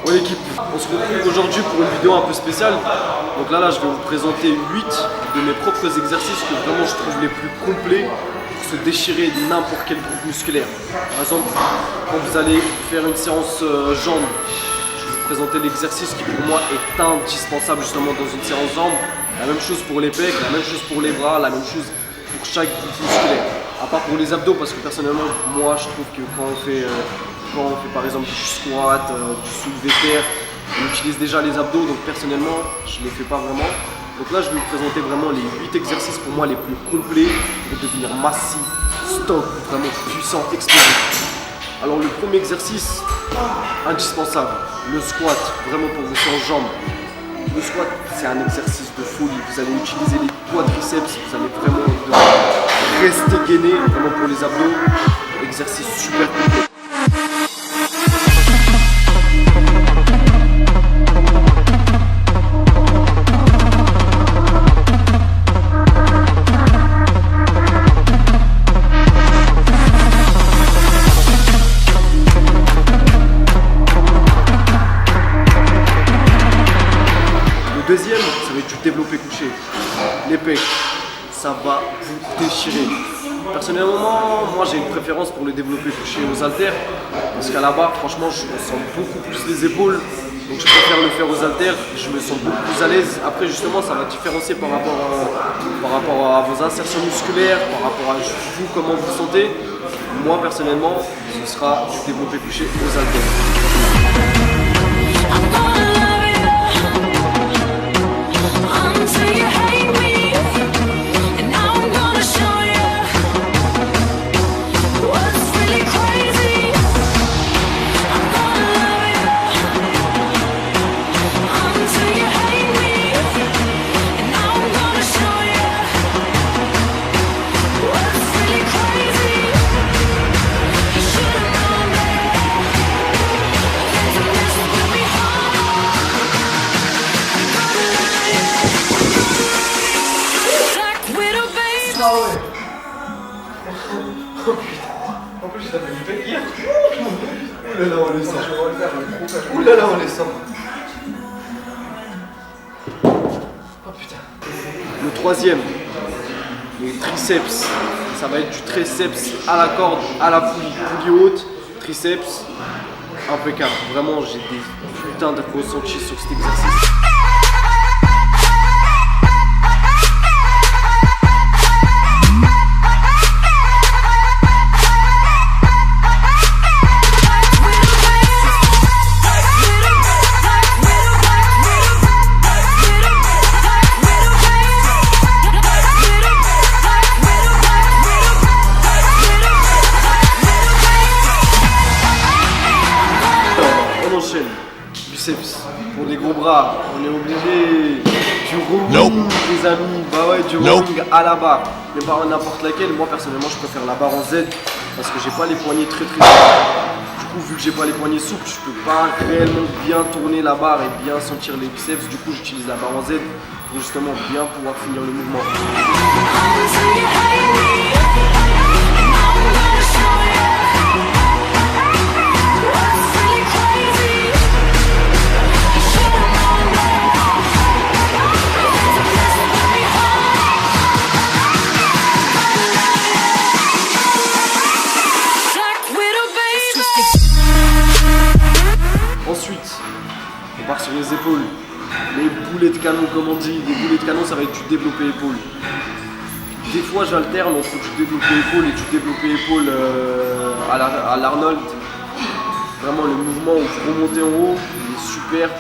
Bon l'équipe, on se retrouve aujourd'hui pour une vidéo un peu spéciale. Donc là, je vais vous présenter 8 de mes propres exercices que vraiment je trouve les plus complets pour se déchirer n'importe quel groupe musculaire. Par exemple, quand vous allez faire une séance jambes, je vais vous présenter l'exercice qui pour moi est indispensable justement dans une séance jambes. La même chose pour les pecs, la même chose pour les bras, la même chose pour chaque groupe musculaire. À part pour les abdos, parce que personnellement, moi je trouve que quand on fait par exemple du squat, du soulevé terre, on utilise déjà les abdos, donc personnellement je ne les fais pas vraiment. Donc là je vais vous présenter vraiment les 8 exercices pour moi les plus complets pour devenir massif, stock, vraiment puissant, explosif. Alors le premier exercice, indispensable, le squat, vraiment pour vos séances jambes. Le squat c'est un exercice de folie, vous allez utiliser les quadriceps, vous allez vraiment rester gainé, vraiment pour les abdos, exercice super complet. Deuxième, ça va être du développé couché. Les pecs, ça va vous déchirer. Personnellement, moi j'ai une préférence pour le développé couché aux haltères parce qu'à la barre, franchement, je ressens beaucoup plus les épaules. Donc je préfère le faire aux haltères, je me sens beaucoup plus à l'aise. Après justement, ça va différencier par rapport à vos insertions musculaires, par rapport à vous, comment vous vous sentez. Moi personnellement, ce sera du développé couché aux haltères. Oh putain, en plus j'ai tapé du bec hier. Oulala on les sent. Oulala on les sent. Oh putain. Le troisième, les triceps. Ça va être du triceps à la corde, à la poulie haute, triceps, impeccable. Vraiment j'ai des putains de ressentis sur cet exercice. Biceps. Pour les gros bras, on est obligé du rowing, les amis. Bah ouais, du rowing à la barre. Mais pas n'importe laquelle. Moi personnellement, je préfère la barre en Z parce que j'ai pas les poignets très souples. Du coup, vu que j'ai pas les poignets souples, je peux pas réellement bien tourner la barre et bien sentir les biceps. Du coup, j'utilise la barre en Z pour justement bien pouvoir finir le mouvement. Ensuite, on part sur les épaules, les boulets de canon comme on dit. Les boulets de canon, ça va être du développé épaule. Des fois j'alterne entre du développé épaule et du développé épaule à l'Arnold. Vraiment le mouvement où vous remontez en haut, il est super.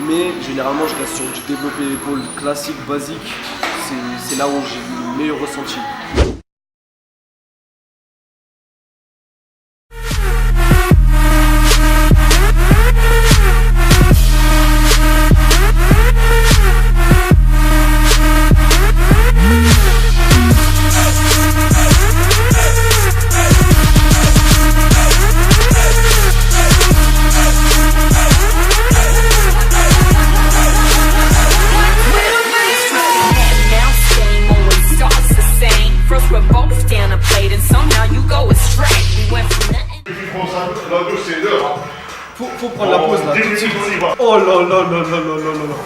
Mais généralement je reste sur du développé épaule classique, basique. C'est là où j'ai le meilleur ressenti. là tout de suite. Oh là là là là là là là.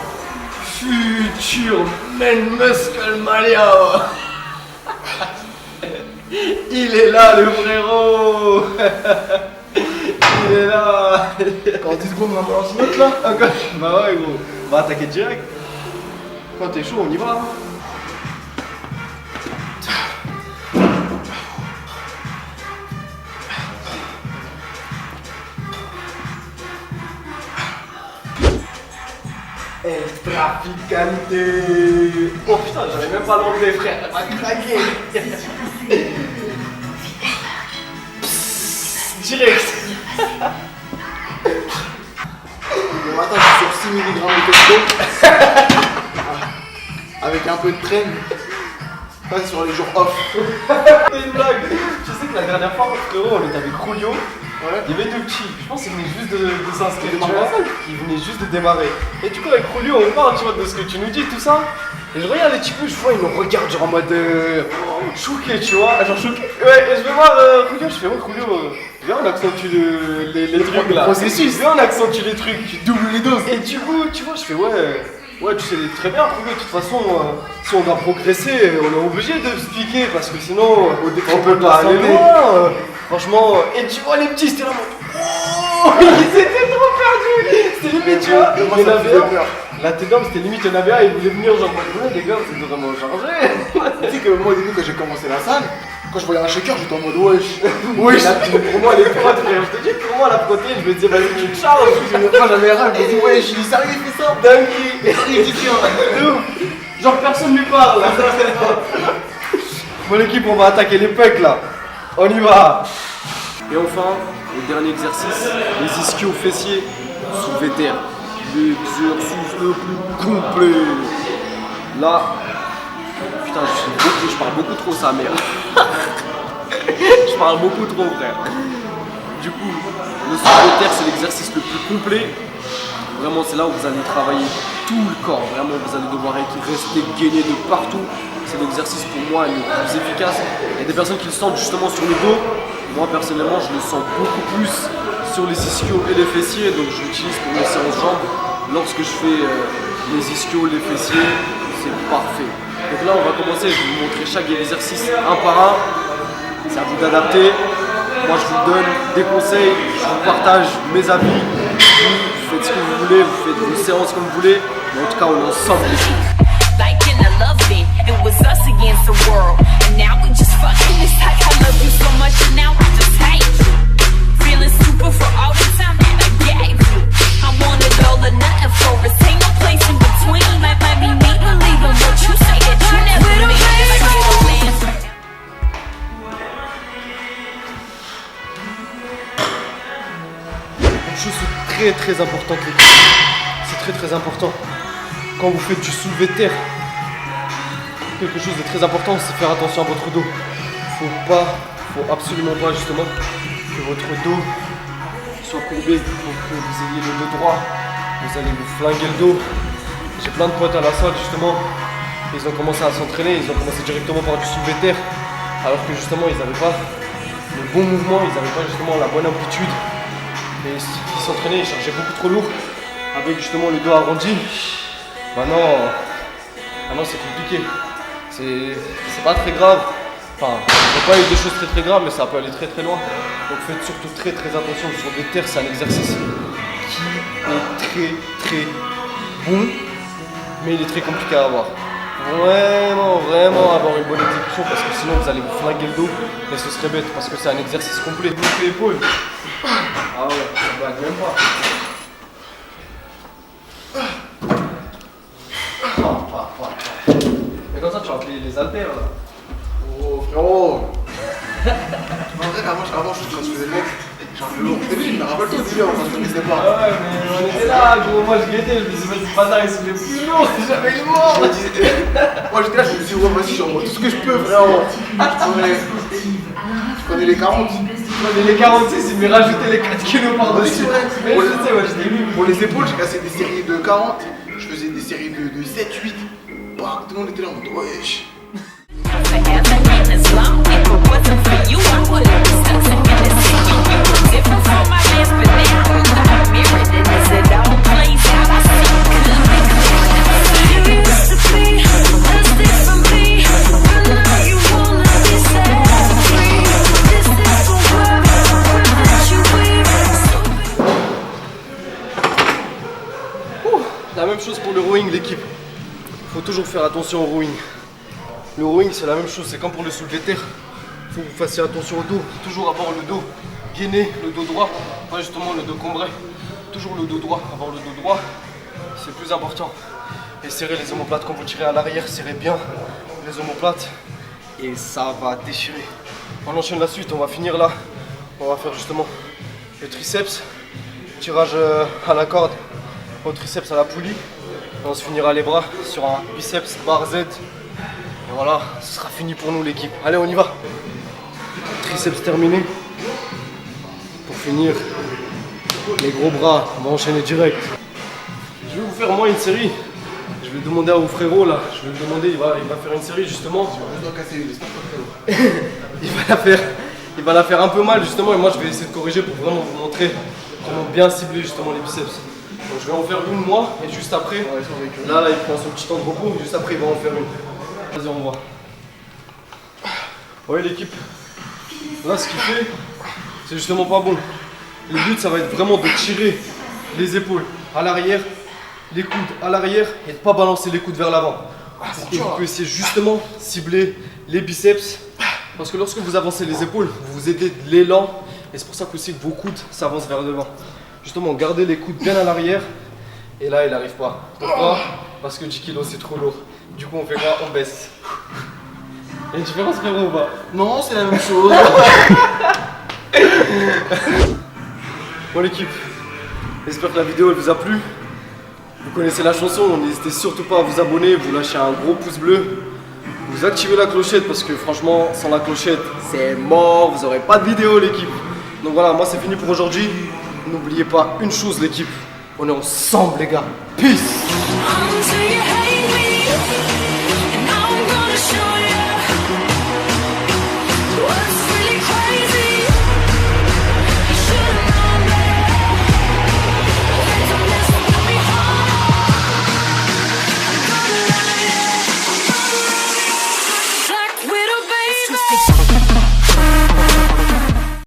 Futur Man Muscle Mania. Il est là le frérot. Il est là. Encore 10 secondes, on va balancer une autre là. Encore. Bah ouais gros. On va attaquer direct. Quand t'es chaud, on y va. El Traficante. Oh putain, j'avais même pas l'anglais frère, elle m'a craqué. Direct. Le matin, je suis sur 6 mg de testo. Avec un peu de traîne. Pas sur les jours off. C'est une blague. Tu sais que la dernière fois, frérot, on était avec Julio. Ouais. Il y avait deux petits, je pense qu'ils venaient juste de s'inscrire, Ils tu vois. Ils venaient juste de démarrer. Et du coup avec Julio on parle, tu vois, de ce que tu nous dis, tout ça. Et je regarde les petits peu, je vois, ils me regardent genre en mode choqué, tu vois. Genre choqué. Ouais, et je vais voir Julio, je fais ouais Julio, viens on accentue les trucs là. Processus. Viens on accentue les trucs, tu doubles les doses. Et du coup, tu vois, je fais ouais, tu sais très bien, Julio, de toute façon, si on doit progresser, on est obligé de se piquer parce que sinon, on peut pas aller loin. Franchement, et tu vois les petits, c'était là, oh, ils étaient trop perdus. C'était limite, tu vois, il y en avait un. La tête d'homme, c'était limite, il y en avait un, il voulait venir genre, ouais les gars, vous êtes vraiment chargés. Tu sais que moi au début quand j'ai commencé la salle, quand je voyais un shaker, j'étais en mode wesh. Wesh. Pour moi, les prods, frère, je te dis, pour moi, la protéine, je me disais, vas-y, tu te charges. Moi j'avais rêve, je me dis wesh, il est sérieux, il fait ça. Dinguerie. De ouf. Genre, personne lui parle. Bon, l'équipe, on va attaquer les pecs là. On y va. Et enfin, le dernier exercice, les ischios fessiers soulevés terre. L'exercice le plus complet. Là, putain, je parle beaucoup trop, sa mère. Je parle beaucoup trop, frère. Du coup, le soulevé terre, c'est l'exercice le plus complet. Vraiment, c'est là où vous allez travailler tout le corps. Vraiment, vous allez devoir rester gainé de partout. C'est l'exercice pour moi le plus efficace. Il y a des personnes qui le sentent justement sur le dos. Moi, personnellement, je le sens beaucoup plus sur les ischios et les fessiers. Donc, je l'utilise pour mes séances jambes. Lorsque je fais les ischios, les fessiers, c'est parfait. Donc là, on va commencer. Je vais vous montrer chaque exercice un par un. C'est à vous d'adapter. Moi, je vous donne des conseils. Je vous partage mes avis. Vous faites ce que vous voulez, vous faites vos séances comme vous voulez, mais en tout cas on est ensemble les filles. Like in a love thing, it was us against the world, and now we just fucking. It's like I love you so much, and now I just hate you. Feeling super for all the time that I gave you. I wanted all or nothing for us, ain't no place in between. Like me believing what you say that you never mean. Like you're the man. Une chose très importante les gars, c'est très important. Quand vous faites du soulevé de terre, quelque chose de très important, c'est faire attention à votre dos. Faut absolument pas justement que votre dos soit courbé pour que vous ayez le dos droit. Vous allez vous flinguer le dos. J'ai plein de potes à la salle justement, ils ont commencé à s'entraîner, ils ont commencé directement par du soulevé de terre, alors que justement ils n'avaient pas le bon mouvement, ils n'avaient pas justement la bonne amplitude. Et ils s'entraînaient, ils chargeaient beaucoup trop lourd avec justement le dos arrondi. Maintenant c'est compliqué. C'est pas très grave. Enfin, il n'y a pas eu des choses très graves, mais ça peut aller très loin. Donc faites surtout très attention. Sur des terres, c'est un exercice qui est très bon, mais il est très compliqué à avoir. Vraiment avoir une bonne exécution, parce que sinon vous allez vous flinguer le dos et ce serait bête parce que c'est un exercice complet. Bloquer l'épaule. Ah ouais, ça blague même pas. Mais comme ça tu vas appeler les haltères là. Oh frérot. En vrai, avant quand je faisais le mec, j'ai un peu lourd. Je me rappelle tout délire, on se connaissait pas. Ouais, mais on était là, gros, moi je guettais, je me disais, vas-y, bâtard, il soulève plus lourd, j'avais le mort. Moi j'étais là, je me disais, ouais, vas-y, j'envoie tout ce que je peux, frérot. Je prenais les 40. Je prenais les 46, il m'a rajouté les 4 kilos par-dessus. Mais je sais, ouais, je l'ai vu. Pour les épaules, j'ai cassé des séries de 40. Je faisais des séries de 7, 8. Bah, tout le monde était là en mode, wesh. Forever and as long if it wasn't for you, I would've been stuck in this city. You were different from my best, but now I mirrored it as it La même chose pour le rowing, l'équipe. Il faut toujours faire attention au rowing. Le rowing, c'est la même chose, c'est comme pour le soulevé de terre. Il faut que vous fassiez attention au dos. Toujours avoir le dos gainé, le dos droit, pas justement le dos cambré. Toujours le dos droit, avoir le dos droit, c'est plus important. Et serrez les omoplates quand vous tirez à l'arrière, serrez bien les omoplates et ça va déchirer. On enchaîne la suite, on va finir là. On va faire justement le triceps, tirage à la corde, au triceps à la poulie. Et on se finira les bras sur un biceps bar Z. Et voilà, ce sera fini pour nous l'équipe. Allez, on y va. Triceps terminé. Pour finir, les gros bras, on va enchaîner direct. Je vais vous faire moi une série. Je vais demander à vos frérots là, je vais lui demander, il va faire une série justement. Je dois casser une, c'est pas Il va la faire un peu mal justement et moi je vais essayer de corriger pour vraiment vous montrer comment bien cibler justement les biceps. Donc je vais en faire une moi et juste après, là il prend son petit temps de repos, juste après il va en faire une. Vas-y on voit. Ouais l'équipe, là ce qu'il fait, c'est justement pas bon. Le but ça va être vraiment de tirer les épaules à l'arrière, les coudes à l'arrière et de ne pas balancer les coudes vers l'avant. Et vous pouvez essayer justement cibler les biceps parce que lorsque vous avancez les épaules, vous vous aidez de l'élan et c'est pour ça qu'aussi que vos coudes s'avancent vers devant. Justement, gardez les coudes bien à l'arrière et là il n'arrive pas. Pourquoi? Parce que 10 kg c'est trop lourd. Du coup on fait quoi? On baisse. Il y a une différence frérot ou pas? Non, c'est la même chose. Bon l'équipe, j'espère que la vidéo elle vous a plu. Vous connaissez la chanson, n'hésitez surtout pas à vous abonner, vous lâchez un gros pouce bleu. Vous activez la clochette parce que franchement, sans la clochette, c'est mort, vous n'aurez pas de vidéo l'équipe. Donc voilà, moi c'est fini pour aujourd'hui. N'oubliez pas une chose l'équipe, on est ensemble les gars. Peace.